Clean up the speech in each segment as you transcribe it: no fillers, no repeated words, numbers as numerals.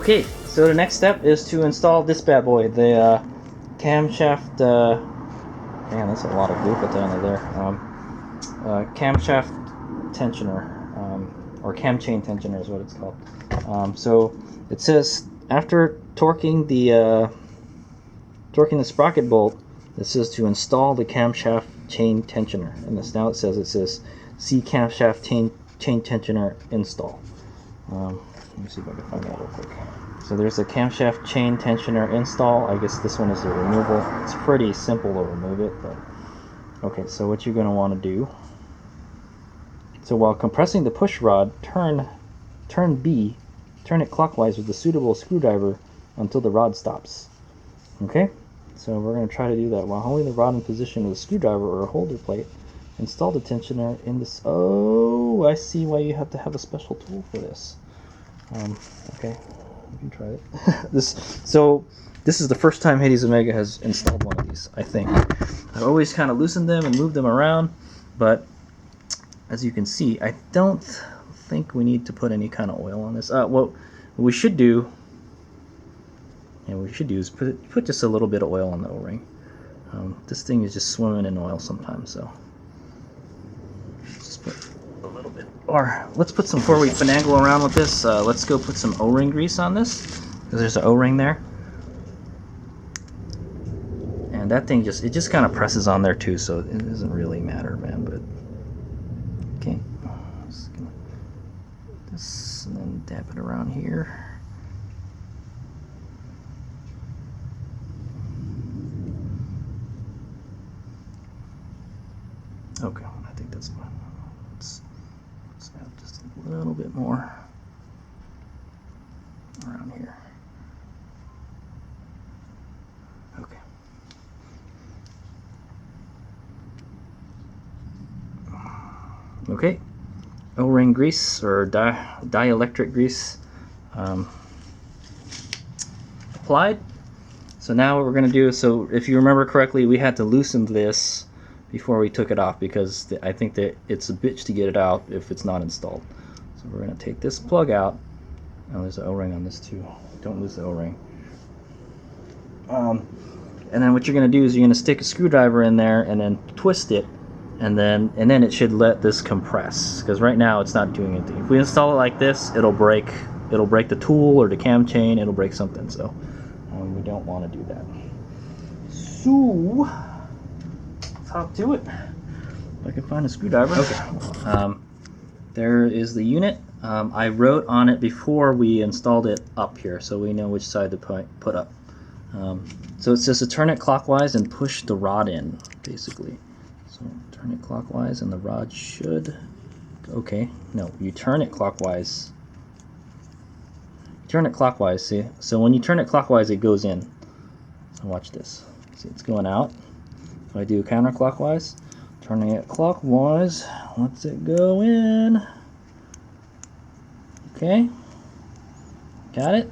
Okay, so the next step is to install this bad boy, the camshaft. Man, that's a lot of glue put down there. Camshaft tensioner, or cam chain tensioner is what it's called. So it says after torquing the sprocket bolt, it says to install the camshaft chain tensioner, and this now it says C camshaft chain tensioner install. Let me see if I can find that real quick. So there's a camshaft chain tensioner install. I guess this one is the removal. It's pretty simple to remove it, but okay. So what you're going to want to do. So while compressing the push rod, turn it clockwise with a suitable screwdriver until the rod stops. Okay. So we're going to try to do that while holding the rod in position with a screwdriver or a holder plate. Install the tensioner in this. Oh, I see why you have to have a special tool for this. Okay, you can try it. So this is the first time Hades Omega has installed one of these, I think. I've always kind of loosened them and moved them around, but as you can see, I don't think we need to put any kind of oil on this. What we should do, is put just a little bit of oil on the O-ring. This thing is just swimming in oil sometimes, so just put a little bit. Or let's put some, before we finagle around with this, let's go put some O-ring grease on this, because there's an O-ring there. And that thing just kind of presses on there too, so it doesn't really matter, man, but okay. Just gonna put this and then dab it around here. Okay, I think that's fine. Let's add just a little bit more around here. Okay. Okay. O-ring grease or dielectric grease applied. So now what we're going to do is, so if you remember correctly, we had to loosen this before we took it off, because I think that it's a bitch to get it out if it's not installed. So we're going to take this plug out. Oh, there's an O-ring on this too. Don't lose the O-ring. And then what you're going to do is you're going to stick a screwdriver in there and then twist it, and then it should let this compress, because right now it's not doing anything. If we install it like this, it'll break the tool or the cam chain. It'll break something. So we don't want to do that. So hop to it. If I can find a screwdriver. Okay. There is the unit. I wrote on it before we installed it up here, so we know which side to put up. So it says to turn it clockwise and push the rod in, basically. So turn it clockwise and the rod should. Okay. No, you turn it clockwise. Turn it clockwise. See. So when you turn it clockwise, it goes in. So watch this. See, it's going out. If I do counterclockwise, turning it clockwise, lets it go in. Okay, got it.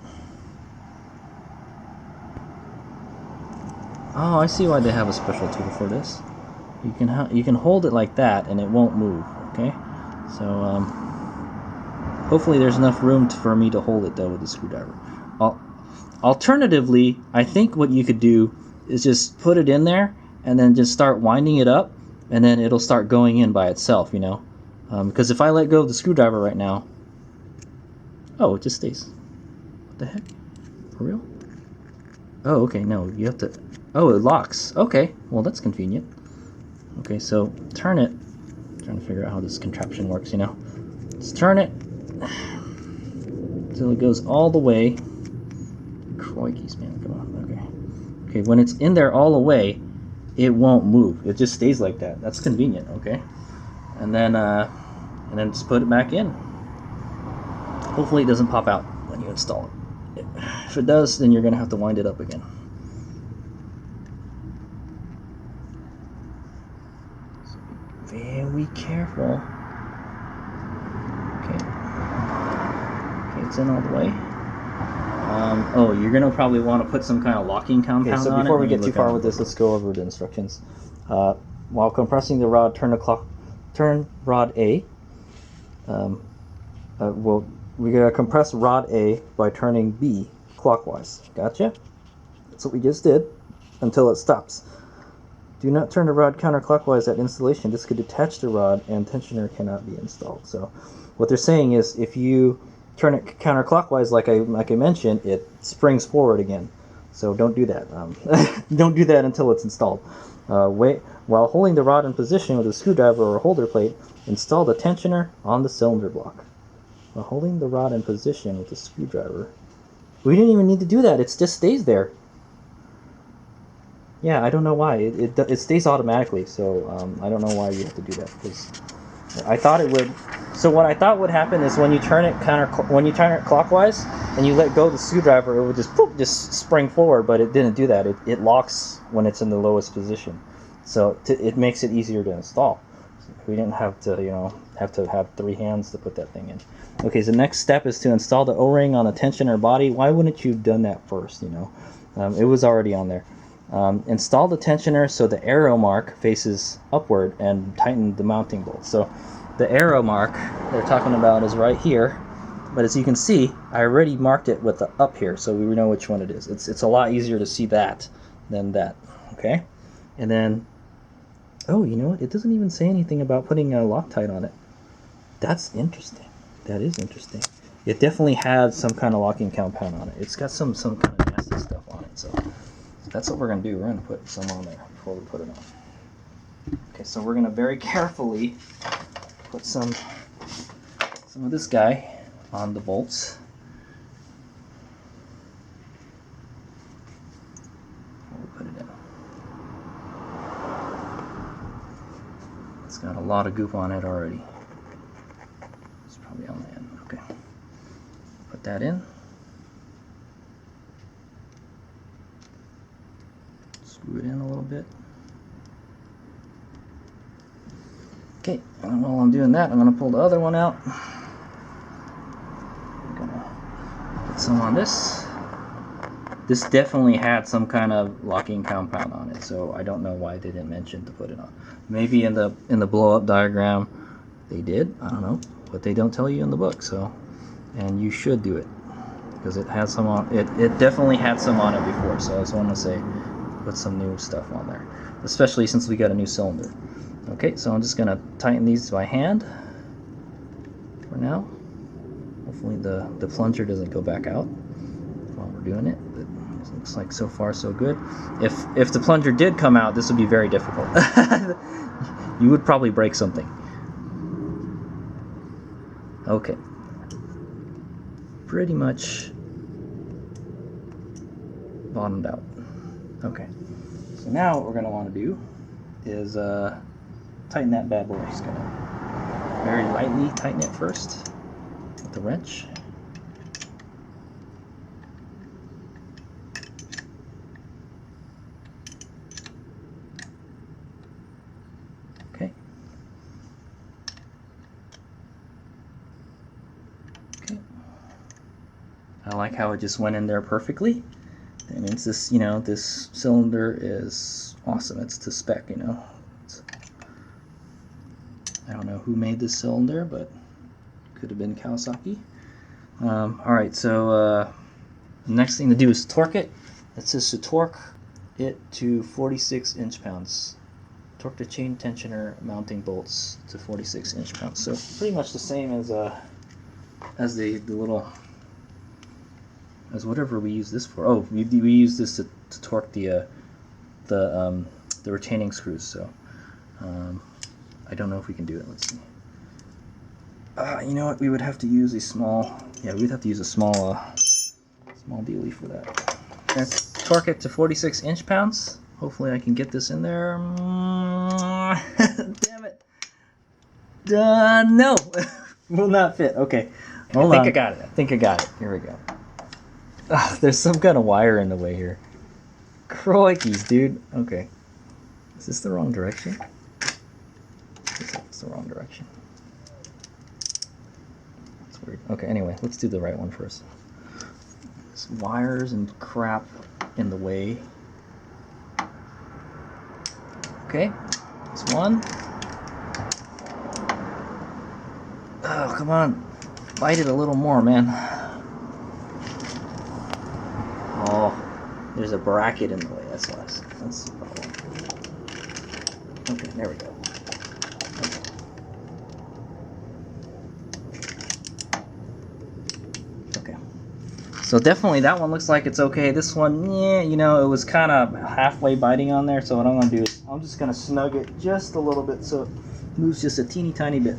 Oh, I see why they have a special tool for this. You can hold it like that and it won't move. Okay, so hopefully there's enough room for me to hold it though with the screwdriver. Alternatively, I think what you could do is just put it in there and then just start winding it up, and then it'll start going in by itself, you know. Because if I let go of the screwdriver right now, oh, it just stays. What the heck? For real? Oh, okay, no, you have to, oh, it locks. Okay, well, that's convenient. Okay, so turn it. I'm trying to figure out how this contraption works, you know. Let's turn it until it goes all the way. Crikey's, man, come on, okay. Okay, when it's in there all the way, it won't move. It just stays like that. That's convenient, okay? And then just put it back in. Hopefully it doesn't pop out when you install it. If it does, then you're gonna have to wind it up again. So be very careful. Okay. Okay, it's in all the way. Oh, you're going to probably want to put some kind of locking compound on it. So before we get too far with this, let's go over the instructions. While compressing the rod, turn rod A. Well, we gotta compress rod A by turning B clockwise. Gotcha? That's what we just did until it stops. Do not turn the rod counterclockwise at installation. This could detach the rod and tensioner cannot be installed. So what they're saying is if you turn it counterclockwise like I mentioned, it springs forward again. So don't do that. Don't do that until it's installed. While holding the rod in position with a screwdriver or holder plate, install the tensioner on the cylinder block. While holding the rod in position with a screwdriver. We didn't even need to do that. It just stays there. Yeah, I don't know why. It stays automatically, so I don't know why you have to do that. Because I thought it would. So what I thought would happen is when you turn it clockwise and you let go of the screwdriver, it would just poof, just spring forward. But it didn't do that. It locks when it's in the lowest position, so it makes it easier to install. We didn't have to have 3 hands to put that thing in. Okay, so the next step is to install the O-ring on the tensioner body. Why wouldn't you have done that first? It was already on there. Install the tensioner so the arrow mark faces upward and tighten the mounting bolt. So the arrow mark they're talking about is right here, but as you can see, I already marked it with the up here, so we know which one it is. It's a lot easier to see that than that. Okay, and then oh, you know what? It doesn't even say anything about putting a Loctite on it. That's interesting. That is interesting. It definitely had some kind of locking compound on it. It's got some kind of nasty stuff on it. So that's what we're going to do. We're going to put some on there before we put it on. Okay, so we're going to very carefully put some of this guy on the bolts. We'll put it in. It's got a lot of goop on it already. It's probably on the end. Okay. Put that in. Screw it in a little bit. Okay, and while I'm doing that, I'm going to pull the other one out. I'm going to put some on this. This definitely had some kind of locking compound on it, so I don't know why they didn't mention to put it on. Maybe in the blow-up diagram they did, I don't know, but they don't tell you in the book. So, and you should do it because it has some on. It definitely had some on it before, so I just want to say put some new stuff on there, especially since we got a new cylinder. Okay, so I'm just gonna tighten these by hand for now. Hopefully the plunger doesn't go back out while we're doing it. But it looks like so far so good. If the plunger did come out, this would be very difficult. You would probably break something. Okay. Pretty much bottomed out. Okay. So now what we're going to want to do is tighten that bad boy. Just going to very lightly tighten it first with the wrench. Okay. Okay. I like how it just went in there perfectly. That means this, this cylinder is awesome. It's to spec, I don't know who made this cylinder, but could have been Kawasaki. Alright, so next thing to do is torque it. It says to torque it to 46 inch-pounds. Torque the chain tensioner mounting bolts to 46 inch-pounds. So pretty much the same as the little, as whatever we use this for. Oh, we use this to torque the retaining screws. So I don't know if we can do it. Let's see. You know what? We would have to use a small. Yeah, we'd have to use a small dealie for that. Let's torque it to 46 inch-pounds. Hopefully, I can get this in there. Damn it! No, will not fit. Okay, hold on. I think I got it. Here we go. There's some kind of wire in the way here. Crikey's, dude. Okay. Is this the wrong direction? It's the wrong direction. That's weird. Okay, anyway, let's do the right one first. There's wires and crap in the way. Okay, that's one. Oh, come on. bite it a little more, man. Oh, there's a bracket in the way. That's the problem. Okay, there we go. Okay. So definitely that one looks like it's okay. This one, yeah, you know, it was kind of halfway biting on there. So what I'm gonna do is I'm just gonna snug it just a little bit so it moves just a teeny tiny bit.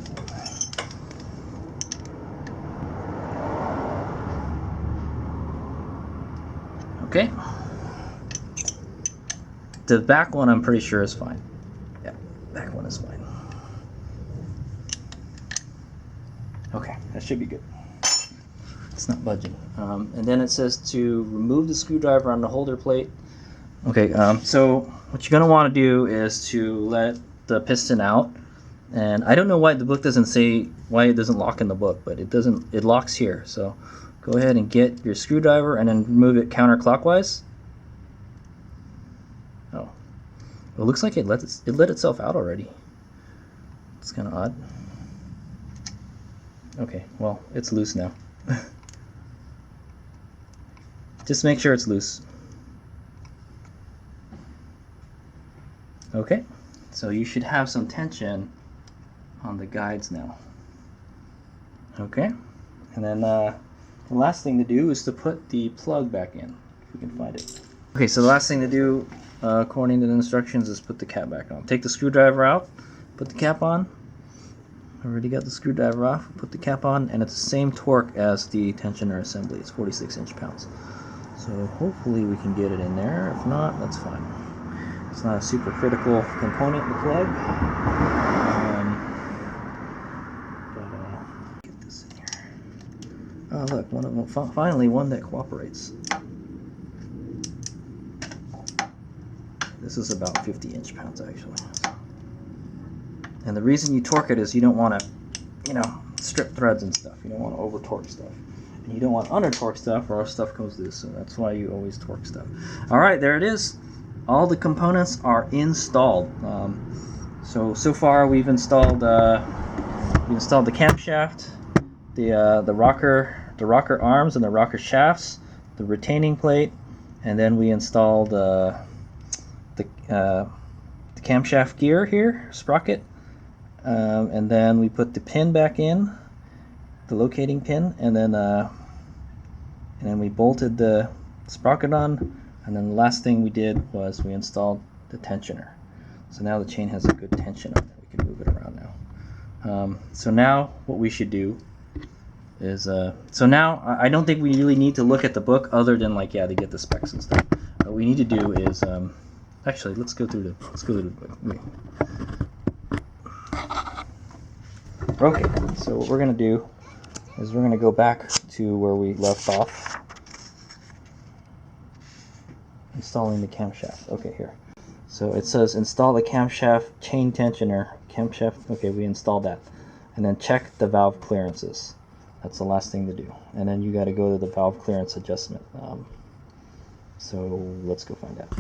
Okay. The back one I'm pretty sure is fine. Yeah, back one is fine. Okay, that should be good. It's not budging. And then it says to remove the screwdriver on the holder plate. Okay, so what you're going to want to do is to let the piston out. And I don't know why the book doesn't say why it doesn't lock in the book, but it locks here. So go ahead and get your screwdriver and then move it counterclockwise. Oh, it looks like it let itself out already. It's kind of odd. Okay, well, it's loose now. Just make sure it's loose. Okay, so you should have some tension on the guides now. Okay, and then the last thing to do is to put the plug back in, if we can find it. Okay, so the last thing to do, according to the instructions, is put the cap back on. Take the screwdriver out, put the cap on. I already got the screwdriver off, put the cap on, and it's the same torque as the tensioner assembly. It's 46 inch-pounds. So hopefully we can get it in there. If not, that's fine. It's not a super critical component, the plug. Get this in here. Oh look, one of them, finally one that cooperates. This is about 50 inch-pounds actually. And the reason you torque it is you don't want to, you know, strip threads and stuff. You don't want to over torque stuff. And you don't want under torque stuff or stuff goes loose. So that's why you always torque stuff. Alright, there it is. All the components are installed. So far we've installed the camshaft, the rocker arms and the rocker shafts, the retaining plate, and then we installed the camshaft gear here, sprocket, and then we put the pin back in, the locating pin, and then we bolted the sprocket on. And then the last thing we did was we installed the tensioner. So now the chain has a good tension on it. We can move it around now. So now what we should do is, so now I don't think we really need to look at the book other than like, yeah, to get the specs and stuff. What we need to do is, actually, let's go through the book. Okay, so what we're going to do is we're going to go back to where we left off. Installing the camshaft. Okay, here. So it says install the camshaft chain tensioner. Camshaft. Okay, we installed that. And then check the valve clearances. That's the last thing to do. And then you got to go to the valve clearance adjustment. So let's go find out.